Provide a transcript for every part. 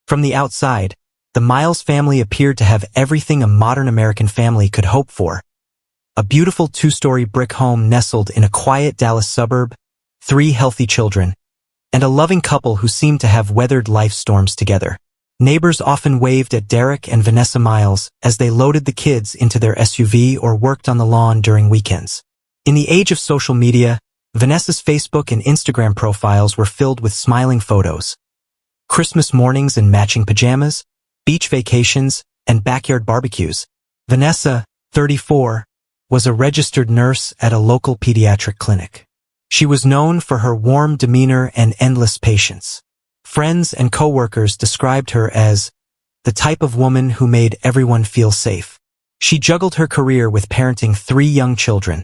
From the outside, the Miles family appeared to have everything a modern American family could hope for. A beautiful two-story brick home nestled in a quiet Dallas suburb, 3 healthy children, and a loving couple who seemed to have weathered life's storms together. Neighbors often waved at Derek and Vanessa Miles as they loaded the kids into their SUV or worked on the lawn during weekends. In the age of social media, Vanessa's Facebook and Instagram profiles were filled with smiling photos. Christmas mornings in matching pajamas, beach vacations, and backyard barbecues. Vanessa, 34, was a registered nurse at a local pediatric clinic. She was known for her warm demeanor and endless patience. Friends and coworkers described her as the type of woman who made everyone feel safe. She juggled her career with parenting 3 young children,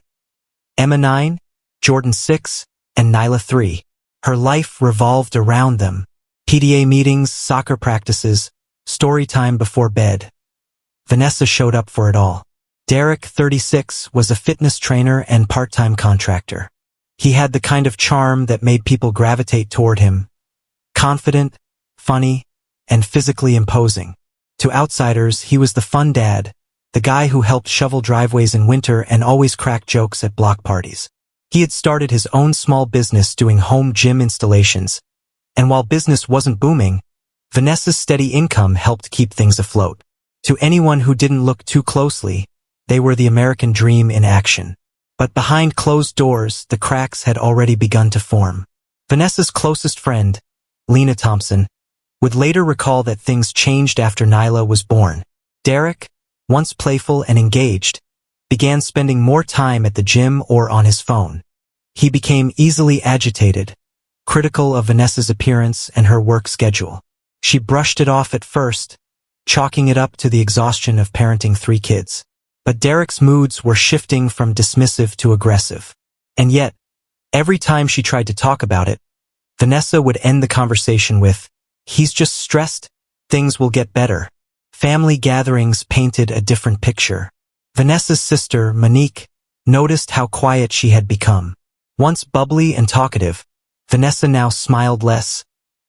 Emma 9, Jordan 6, and Nyla 3. Her life revolved around them. PTA meetings, soccer practices, story time before bed. Vanessa showed up for it all. Derek, 36, was a fitness trainer and part-time contractor. He had the kind of charm that made people gravitate toward him. Confident, funny, and physically imposing. To outsiders, he was the fun dad, the guy who helped shovel driveways in winter and always cracked jokes at block parties. He had started his own small business doing home gym installations, and while business wasn't booming, Vanessa's steady income helped keep things afloat. To anyone who didn't look too closely, they were the American dream in action. But behind closed doors, the cracks had already begun to form. Vanessa's closest friend, Lena Thompson, would later recall that things changed after Nyla was born. Derek, once playful and engaged, began spending more time at the gym or on his phone. He became easily agitated, critical of Vanessa's appearance and her work schedule. She brushed it off at first, chalking it up to the exhaustion of parenting 3 kids. But Derek's moods were shifting from dismissive to aggressive. And yet, every time she tried to talk about it, Vanessa would end the conversation with, "He's just stressed, things will get better." Family gatherings painted a different picture. Vanessa's sister, Monique, noticed how quiet she had become. Once bubbly and talkative, Vanessa now smiled less,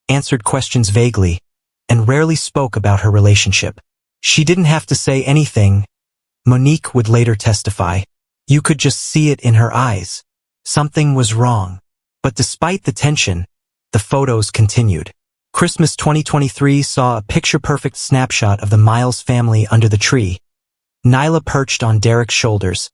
answered questions vaguely, and rarely spoke about her relationship. She didn't have to say anything. Monique would later testify. You could just see it in her eyes. Something was wrong. But despite the tension, the photos continued. Christmas 2023 saw a picture-perfect snapshot of the Miles family under the tree. Nyla perched on Derek's shoulders,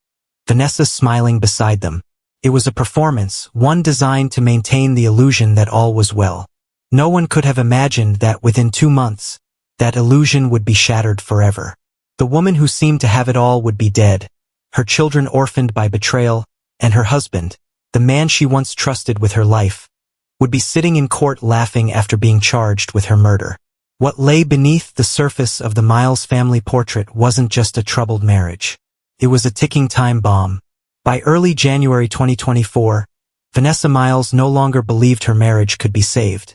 Vanessa smiling beside them. It was a performance, one designed to maintain the illusion that all was well. No one could have imagined that within 2 months, that illusion would be shattered forever. The woman who seemed to have it all would be dead, her children orphaned by betrayal, and her husband, the man she once trusted with her life, would be sitting in court laughing after being charged with her murder. What lay beneath the surface of the Miles family portrait wasn't just a troubled marriage. It was a ticking time bomb. By early January 2024, Vanessa Miles no longer believed her marriage could be saved.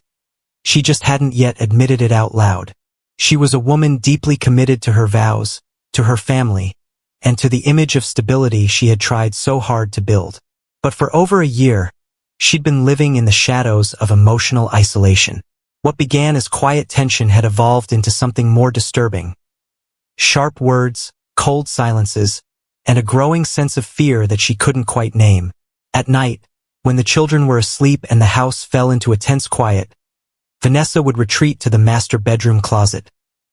She just hadn't yet admitted it out loud. She was a woman deeply committed to her vows, to her family, and to the image of stability she had tried so hard to build. But for over a year, she'd been living in the shadows of emotional isolation. What began as quiet tension had evolved into something more disturbing. Sharp words, cold silences, and a growing sense of fear that she couldn't quite name. At night, when the children were asleep and the house fell into a tense quiet, Vanessa would retreat to the master bedroom closet,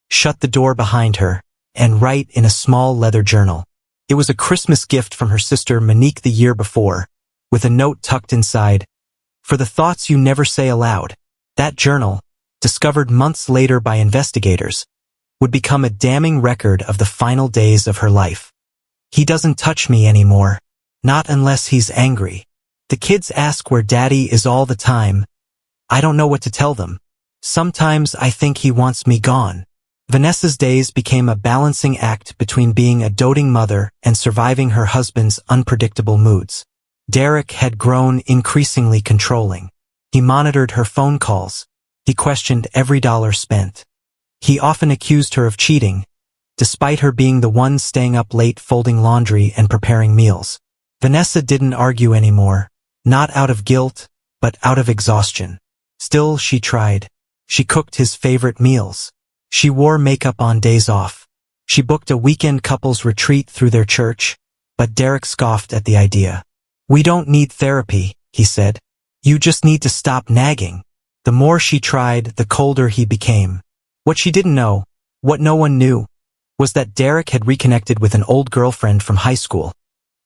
shut the door behind her, and write in a small leather journal. It was a Christmas gift from her sister Monique the year before, with a note tucked inside, "For the thoughts you never say aloud." That journal, discovered months later by investigators, would become a damning record of the final days of her life. "He doesn't touch me anymore. Not unless he's angry. The kids ask where Daddy is all the time. I don't know what to tell them. Sometimes I think he wants me gone." Vanessa's days became a balancing act between being a doting mother and surviving her husband's unpredictable moods. Derek had grown increasingly controlling. He monitored her phone calls. He questioned every dollar spent. He often accused her of cheating, despite her being the one staying up late folding laundry and preparing meals. Vanessa didn't argue anymore, not out of guilt, but out of exhaustion. Still, she tried. She cooked his favorite meals. She wore makeup on days off. She booked a weekend couples retreat through their church, but Derek scoffed at the idea. "We don't need therapy," he said. "You just need to stop nagging." The more she tried, the colder he became. What she didn't know, what no one knew, was that Derek had reconnected with an old girlfriend from high school,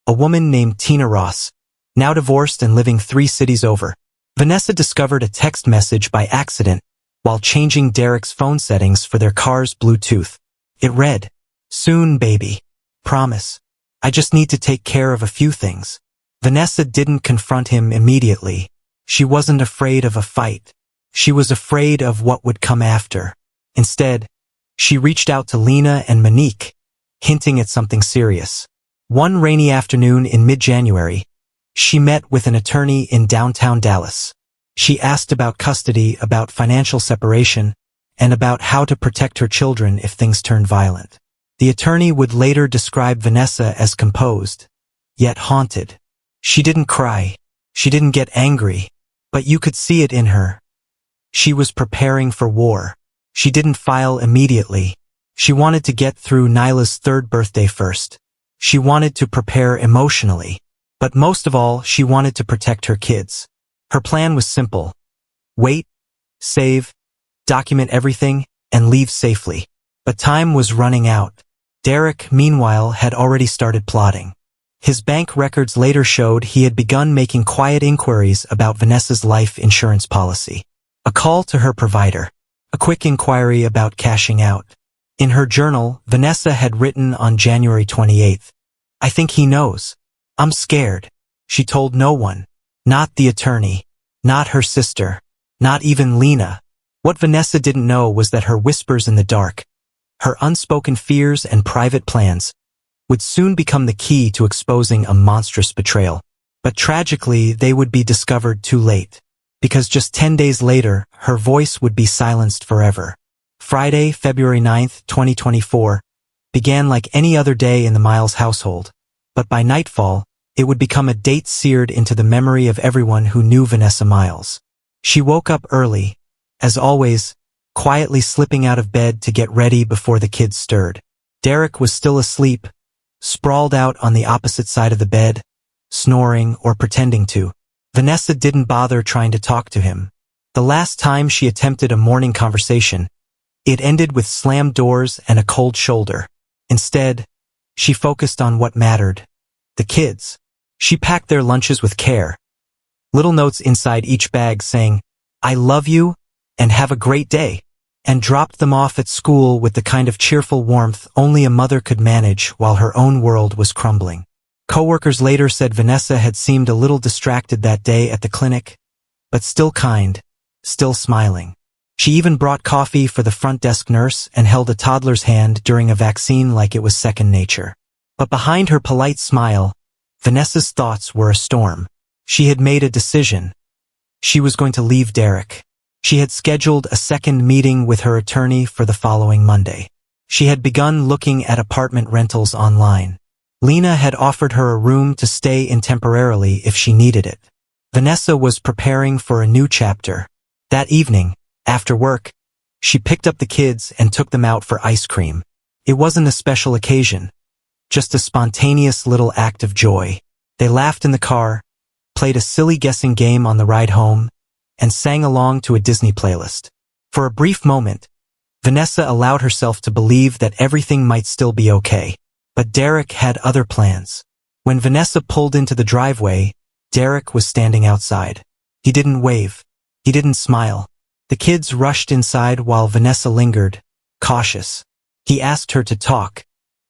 a woman named Tina Ross, now divorced and living 3 cities over. Vanessa discovered a text message by accident while changing Derek's phone settings for their car's Bluetooth. It read, "Soon, baby. Promise. I just need to take care of a few things." Vanessa didn't confront him immediately. She wasn't afraid of a fight. She was afraid of what would come after. Instead, she reached out to Lena and Monique, hinting at something serious. One rainy afternoon in mid-January, she met with an attorney in downtown Dallas. She asked about custody, about financial separation, and about how to protect her children if things turned violent. The attorney would later describe Vanessa as composed, yet haunted. She didn't cry. She didn't get angry, but you could see it in her. She was preparing for war. She didn't file immediately. She wanted to get through Nyla's 3rd birthday first. She wanted to prepare emotionally. But most of all, she wanted to protect her kids. Her plan was simple. Wait, save, document everything, and leave safely. But time was running out. Derek, meanwhile, had already started plotting. His bank records later showed he had begun making quiet inquiries about Vanessa's life insurance policy. A call to her provider. A quick inquiry about cashing out. In her journal, Vanessa had written on January 28th, "I think he knows. I'm scared." She told no one. Not the attorney. Not her sister. Not even Lena. What Vanessa didn't know was that her whispers in the dark, her unspoken fears and private plans, would soon become the key to exposing a monstrous betrayal. But tragically, they would be discovered too late. Because just 10 days later, her voice would be silenced forever. Friday, February 9th, 2024, began like any other day in the Miles household. But by nightfall, it would become a date seared into the memory of everyone who knew Vanessa Miles. She woke up early, as always, quietly slipping out of bed to get ready before the kids stirred. Derek was still asleep, sprawled out on the opposite side of the bed, snoring or pretending to. Vanessa didn't bother trying to talk to him. The last time she attempted a morning conversation, it ended with slammed doors and a cold shoulder. Instead, she focused on what mattered. The kids. She packed their lunches with care. Little notes inside each bag saying, "I love you," and "Have a great day," and dropped them off at school with the kind of cheerful warmth only a mother could manage while her own world was crumbling. Coworkers later said Vanessa had seemed a little distracted that day at the clinic, but still kind, still smiling. She even brought coffee for the front desk nurse and held a toddler's hand during a vaccine like it was second nature. But behind her polite smile, Vanessa's thoughts were a storm. She had made a decision. She was going to leave Derek. She had scheduled a second meeting with her attorney for the following Monday. She had begun looking at apartment rentals online. Lena had offered her a room to stay in temporarily if she needed it. Vanessa was preparing for a new chapter. That evening, after work, she picked up the kids and took them out for ice cream. It wasn't a special occasion, just a spontaneous little act of joy. They laughed in the car, played a silly guessing game on the ride home, and sang along to a Disney playlist. For a brief moment, Vanessa allowed herself to believe that everything might still be okay. But Derek had other plans. When Vanessa pulled into the driveway, Derek was standing outside. He didn't wave. He didn't smile. The kids rushed inside while Vanessa lingered, cautious. He asked her to talk,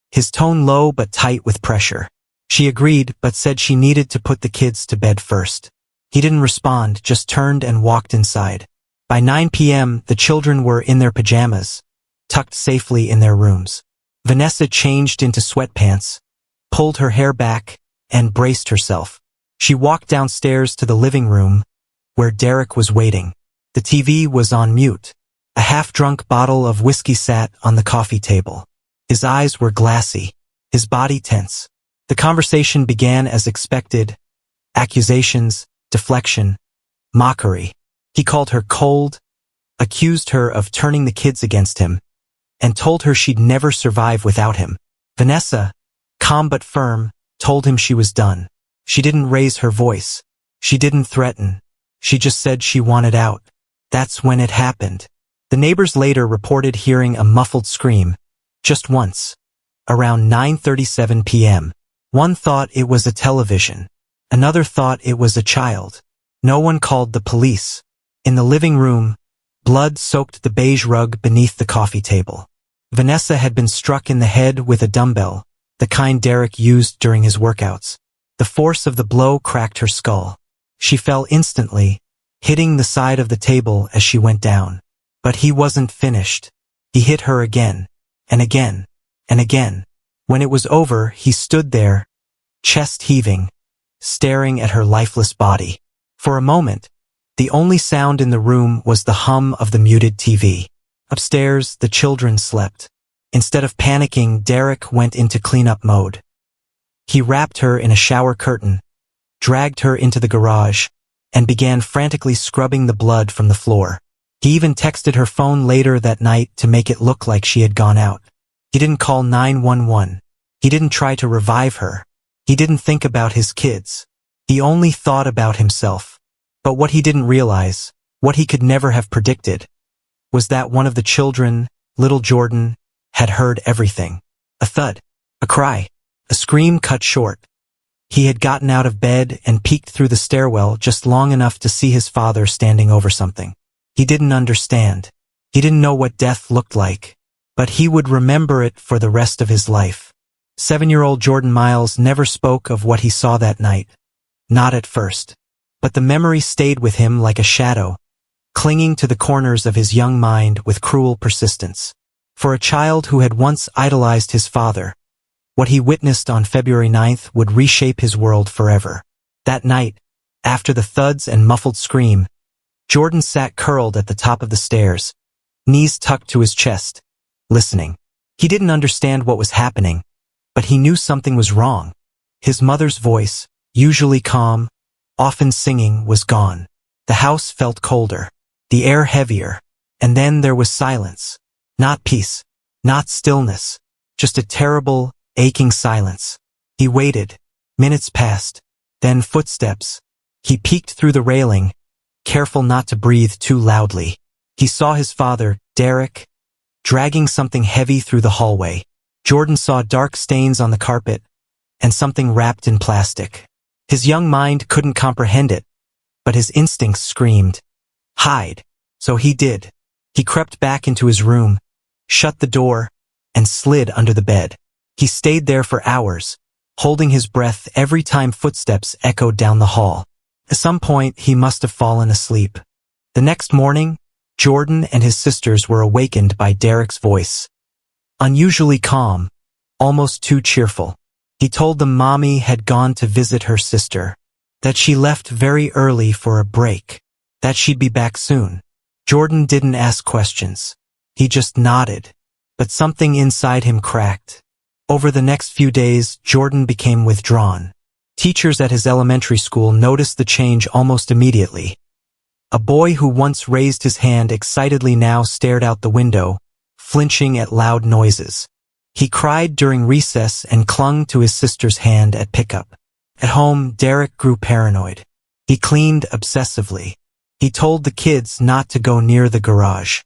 his tone low but tight with pressure. She agreed but said she needed to put the kids to bed first. He didn't respond, just turned and walked inside. By 9 p.m., the children were in their pajamas, tucked safely in their rooms. Vanessa changed into sweatpants, pulled her hair back, and braced herself. She walked downstairs to the living room, where Derek was waiting. The TV was on mute. A half-drunk bottle of whiskey sat on the coffee table. His eyes were glassy, his body tense. The conversation began as expected. Accusations, deflection, mockery. He called her cold, accused her of turning the kids against him, and told her she'd never survive without him. Vanessa, calm but firm, told him she was done. She didn't raise her voice. She didn't threaten. She just said she wanted out. That's when it happened. The neighbors later reported hearing a muffled scream, just once, around 9:37 p.m. One thought it was a television. Another thought it was a child. No one called the police. In the living room, blood soaked the beige rug beneath the coffee table. Vanessa had been struck in the head with a dumbbell, the kind Derek used during his workouts. The force of the blow cracked her skull. She fell instantly, hitting the side of the table as she went down. But he wasn't finished. He hit her again, and again, and again. When it was over, he stood there, chest heaving, staring at her lifeless body. For a moment, the only sound in the room was the hum of the muted TV. Upstairs, the children slept. Instead of panicking, Derek went into cleanup mode. He wrapped her in a shower curtain, dragged her into the garage, and began frantically scrubbing the blood from the floor. He even texted her phone later that night to make it look like she had gone out. He didn't call 911. He didn't try to revive her. He didn't think about his kids. He only thought about himself. But what he didn't realize, what he could never have predicted, was that one of the children, little Jordan, had heard everything. A thud, a cry, a scream cut short. He had gotten out of bed and peeked through the stairwell just long enough to see his father standing over something. He didn't understand. He didn't know what death looked like, but he would remember it for the rest of his life. 7-year-old Jordan Miles never spoke of what he saw that night. Not at first. But the memory stayed with him like a shadow, clinging to the corners of his young mind with cruel persistence. For a child who had once idolized his father, what he witnessed on February 9th would reshape his world forever. That night, after the thuds and muffled scream, Jordan sat curled at the top of the stairs, knees tucked to his chest, listening. He didn't understand what was happening, but he knew something was wrong. His mother's voice, usually calm, often singing, was gone. The house felt colder, the air heavier, and then there was silence. Not peace, not stillness, just a terrible, aching silence. He waited. Minutes passed. Then footsteps. He peeked through the railing, careful not to breathe too loudly. He saw his father, Derek, dragging something heavy through the hallway. Jordan saw dark stains on the carpet and something wrapped in plastic. His young mind couldn't comprehend it, but his instincts screamed, hide. So he did. He crept back into his room, shut the door, and slid under the bed. He stayed there for hours, holding his breath every time footsteps echoed down the hall. At some point, he must have fallen asleep. The next morning, Jordan and his sisters were awakened by Derek's voice. Unusually calm, almost too cheerful. He told them Mommy had gone to visit her sister, that she left very early for a break, that she'd be back soon. Jordan didn't ask questions. He just nodded, but something inside him cracked. Over the next few days, Jordan became withdrawn. Teachers at his elementary school noticed the change almost immediately. A boy who once raised his hand excitedly now stared out the window, flinching at loud noises. He cried during recess and clung to his sister's hand at pickup. At home, Derek grew paranoid. He cleaned obsessively. He told the kids not to go near the garage.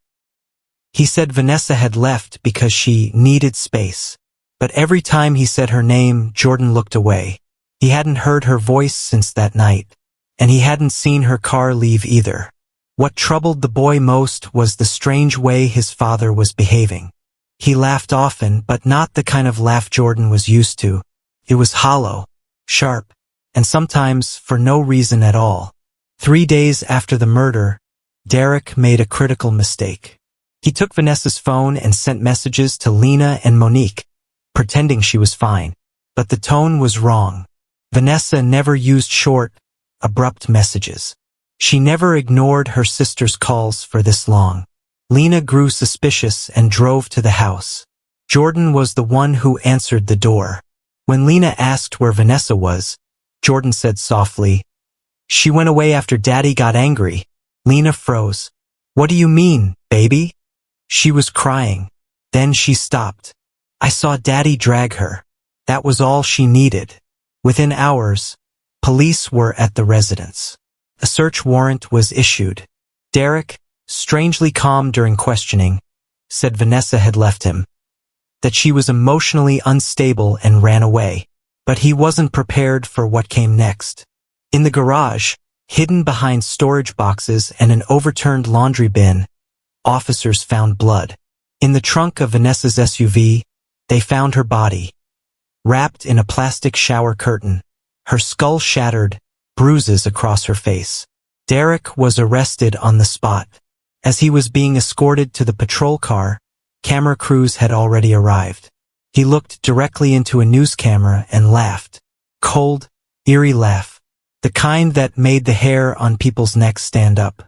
He said Vanessa had left because she needed space. But every time he said her name, Jordan looked away. He hadn't heard her voice since that night, and he hadn't seen her car leave either. What troubled the boy most was the strange way his father was behaving. He laughed often, but not the kind of laugh Jordan was used to. It was hollow, sharp, and sometimes for no reason at all. 3 days after the murder, Derek made a critical mistake. He took Vanessa's phone and sent messages to Lena and Monique, pretending she was fine. But the tone was wrong. Vanessa never used short, abrupt messages. She never ignored her sister's calls for this long. Lena grew suspicious and drove to the house. Jordan was the one who answered the door. When Lena asked where Vanessa was, Jordan said softly, "She went away after Daddy got angry." Lena froze. "What do you mean, baby?" She was crying. Then she stopped. "I saw Daddy drag her." That was all she needed. Within hours, police were at the residence. A search warrant was issued. Derek, strangely calm during questioning, said Vanessa had left him, that she was emotionally unstable and ran away. But he wasn't prepared for what came next. In the garage, hidden behind storage boxes and an overturned laundry bin, officers found blood. In the trunk of Vanessa's SUV, they found her body, wrapped in a plastic shower curtain, her skull shattered, bruises across her face. Derek was arrested on the spot. As he was being escorted to the patrol car, camera crews had already arrived. He looked directly into a news camera and laughed. Cold, eerie laugh. The kind that made the hair on people's necks stand up.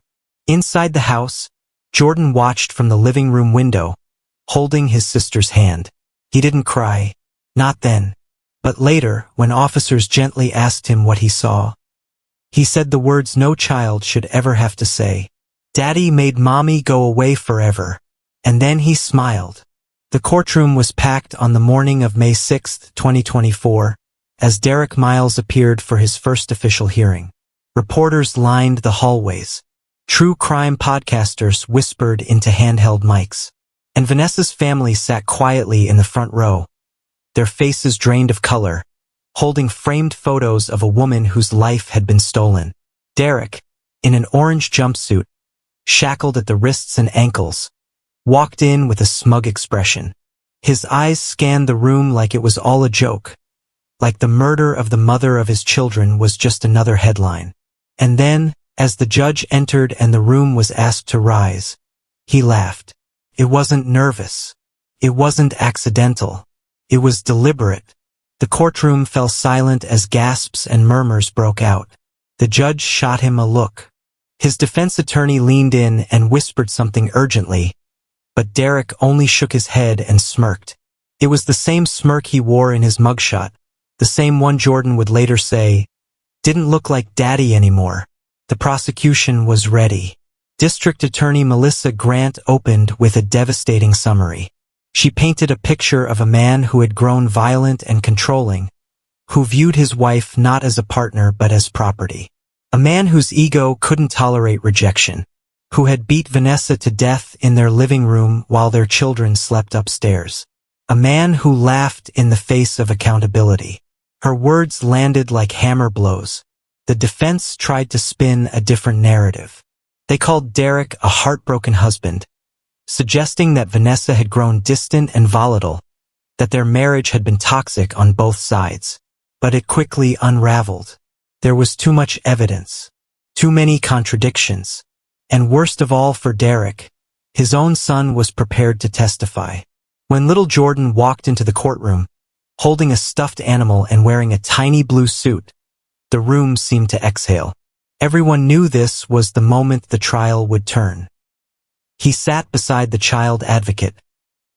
Inside the house, Jordan watched from the living room window, holding his sister's hand. He didn't cry. Not then. But later, when officers gently asked him what he saw, he said the words no child should ever have to say. "Daddy made Mommy go away forever." And then he smiled. The courtroom was packed on the morning of May 6, 2024, as Derek Miles appeared for his first official hearing. Reporters lined the hallways. True crime podcasters whispered into handheld mics. And Vanessa's family sat quietly in the front row, their faces drained of color, holding framed photos of a woman whose life had been stolen. Derek, in an orange jumpsuit, shackled at the wrists and ankles, walked in with a smug expression. His eyes scanned the room like it was all a joke, like the murder of the mother of his children was just another headline. And then, as the judge entered and the room was asked to rise, he laughed. It wasn't nervous. It wasn't accidental. It was deliberate. The courtroom fell silent as gasps and murmurs broke out. The judge shot him a look. His defense attorney leaned in and whispered something urgently, but Derek only shook his head and smirked. It was the same smirk he wore in his mugshot, the same one Jordan would later say, "Didn't look like Daddy anymore." The prosecution was ready. District Attorney Melissa Grant opened with a devastating summary. She painted a picture of a man who had grown violent and controlling, who viewed his wife not as a partner but as property. A man whose ego couldn't tolerate rejection, who had beat Vanessa to death in their living room while their children slept upstairs. A man who laughed in the face of accountability. Her words landed like hammer blows. The defense tried to spin a different narrative. They called Derek a heartbroken husband, suggesting that Vanessa had grown distant and volatile, that their marriage had been toxic on both sides. But it quickly unraveled. There was too much evidence, too many contradictions. And worst of all for Derek, his own son was prepared to testify. When little Jordan walked into the courtroom, holding a stuffed animal and wearing a tiny blue suit, the room seemed to exhale. Everyone knew this was the moment the trial would turn. He sat beside the child advocate,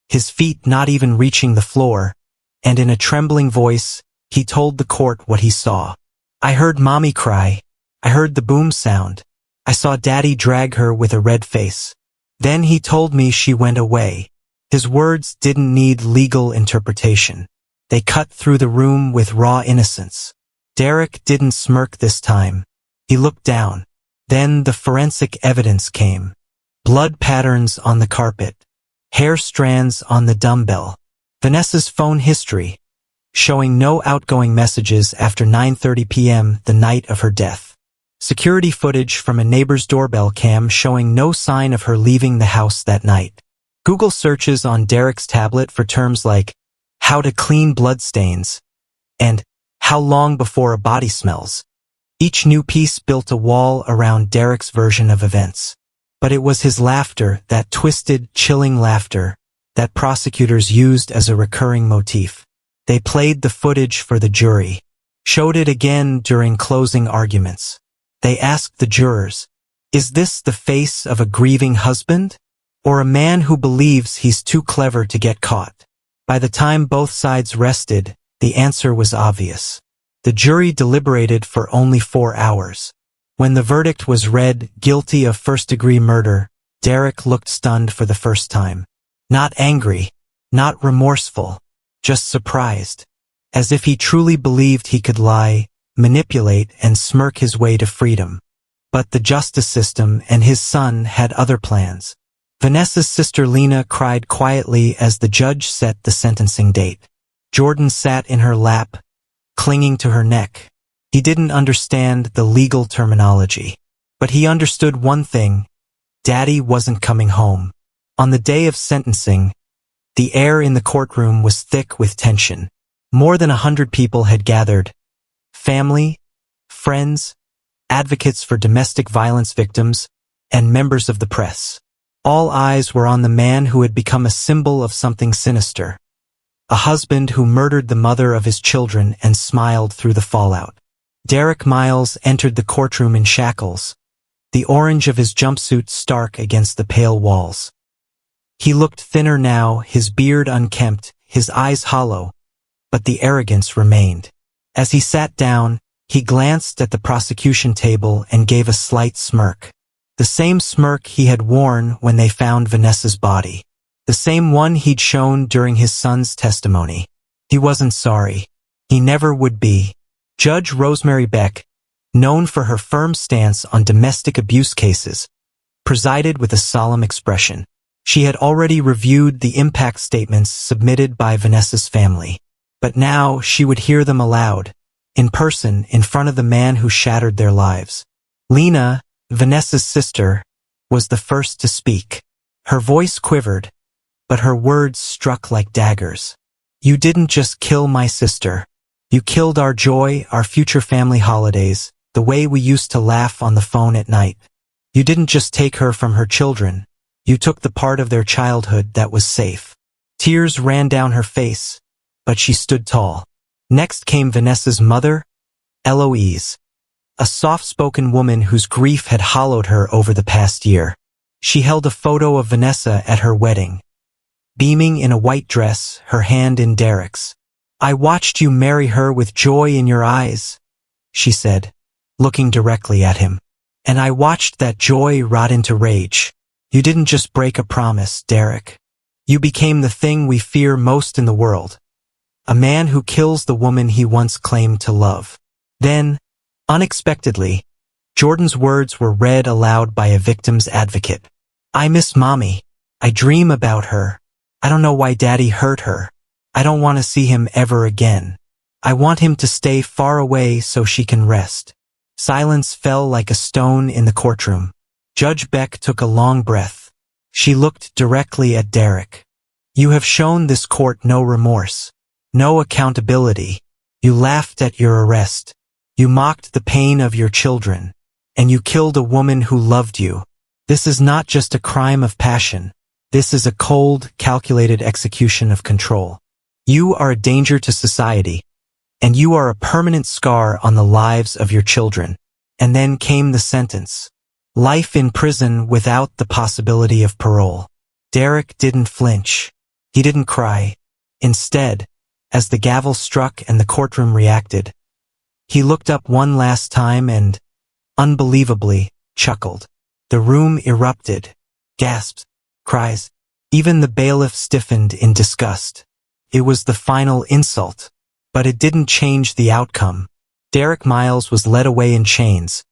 his feet not even reaching the floor, and in a trembling voice, he told the court what he saw. "I heard Mommy cry. I heard the boom sound. I saw Daddy drag her with a red face. Then he told me she went away." His words didn't need legal interpretation. They cut through the room with raw innocence. Derek didn't smirk this time. He looked down. Then the forensic evidence came. Blood patterns on the carpet. Hair strands on the dumbbell. Vanessa's phone history, showing no outgoing messages after 9:30 p.m. the night of her death. Security footage from a neighbor's doorbell cam showing no sign of her leaving the house that night. Google searches on Derek's tablet for terms like "how to clean bloodstains" and "how long before a body smells." Each new piece built a wall around Derek's version of events. But it was his laughter, that twisted, chilling laughter, that prosecutors used as a recurring motif. They played the footage for the jury, showed it again during closing arguments. They asked the jurors, is this the face of a grieving husband? Or a man who believes he's too clever to get caught? By the time both sides rested, the answer was obvious. The jury deliberated for only 4 hours. When the verdict was read, guilty of first-degree murder, Derek looked stunned for the first time. Not angry, not remorseful, just surprised. As if he truly believed he could lie, manipulate, and smirk his way to freedom. But the justice system and his son had other plans. Vanessa's sister Lena cried quietly as the judge set the sentencing date. Jordan sat in her lap, clinging to her neck. He didn't understand the legal terminology. But he understood one thing: Daddy wasn't coming home. On the day of sentencing, the air in the courtroom was thick with tension. More than 100 people had gathered. Family, friends, advocates for domestic violence victims, and members of the press. All eyes were on the man who had become a symbol of something sinister. A husband who murdered the mother of his children and smiled through the fallout. Derek Miles entered the courtroom in shackles, the orange of his jumpsuit stark against the pale walls. He looked thinner now, his beard unkempt, his eyes hollow, but the arrogance remained. As he sat down, he glanced at the prosecution table and gave a slight smirk. The same smirk he had worn when they found Vanessa's body. The same one he'd shown during his son's testimony. He wasn't sorry. He never would be. Judge Rosemary Beck, known for her firm stance on domestic abuse cases, presided with a solemn expression. She had already reviewed the impact statements submitted by Vanessa's family. But now she would hear them aloud, in person, in front of the man who shattered their lives. Lena, Vanessa's sister, was the first to speak. Her voice quivered, but her words struck like daggers. You didn't just kill my sister. You killed our joy, our future family holidays, the way we used to laugh on the phone at night. You didn't just take her from her children. You took the part of their childhood that was safe. Tears ran down her face, but she stood tall. Next came Vanessa's mother, Eloise, a soft-spoken woman whose grief had hollowed her over the past year. She held a photo of Vanessa at her wedding, beaming in a white dress, her hand in Derek's. I watched you marry her with joy in your eyes, she said, looking directly at him. And I watched that joy rot into rage. You didn't just break a promise, Derek. You became the thing we fear most in the world. A man who kills the woman he once claimed to love. Then, unexpectedly, Jordan's words were read aloud by a victim's advocate. I miss Mommy. I dream about her. I don't know why Daddy hurt her. I don't want to see him ever again. I want him to stay far away so she can rest. Silence fell like a stone in the courtroom. Judge Beck took a long breath. She looked directly at Derek. You have shown this court no remorse, no accountability. You laughed at your arrest. You mocked the pain of your children. And you killed a woman who loved you. This is not just a crime of passion. This is a cold, calculated execution of control. You are a danger to society, and you are a permanent scar on the lives of your children. And then came the sentence. Life in prison without the possibility of parole. Derek didn't flinch. He didn't cry. Instead, as the gavel struck and the courtroom reacted, he looked up one last time and, unbelievably, chuckled. The room erupted. Gasps, cries. Even the bailiff stiffened in disgust. It was the final insult, but it didn't change the outcome. Derek Miles was led away in chains,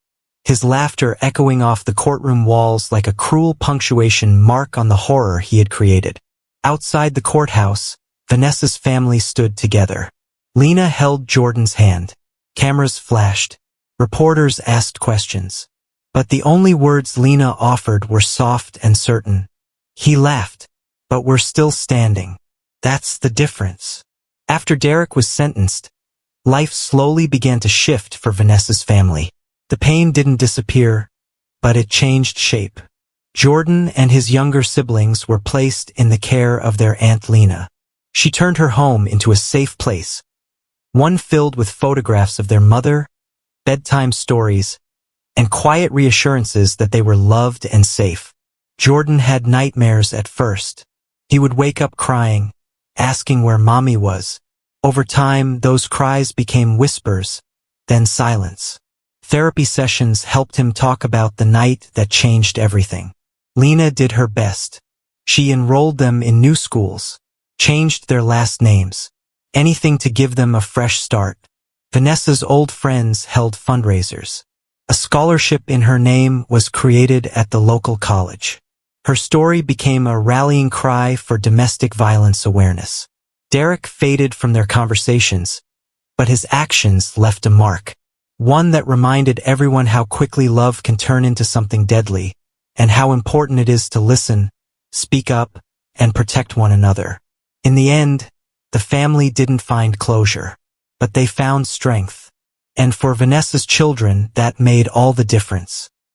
his laughter echoing off the courtroom walls like a cruel punctuation mark on the horror he had created. Outside the courthouse, Vanessa's family stood together. Lena held Jordan's hand. Cameras flashed. Reporters asked questions. But the only words Lena offered were soft and certain. He laughed. But we're still standing. That's the difference. After Derek was sentenced, life slowly began to shift for Vanessa's family. The pain didn't disappear, but it changed shape. Jordan and his younger siblings were placed in the care of their Aunt Lena. She turned her home into a safe place, one filled with photographs of their mother, bedtime stories, and quiet reassurances that they were loved and safe. Jordan had nightmares at first. He would wake up crying, asking where Mommy was. Over time, those cries became whispers, then silence. Therapy sessions helped him talk about the night that changed everything. Lena did her best. She enrolled them in new schools, changed their last names, anything to give them a fresh start. Vanessa's old friends held fundraisers. A scholarship in her name was created at the local college. Her story became a rallying cry for domestic violence awareness. Derek faded from their conversations, but his actions left a mark. One that reminded everyone how quickly love can turn into something deadly, and how important it is to listen, speak up, and protect one another. In the end, the family didn't find closure, but they found strength. And for Vanessa's children, that made all the difference.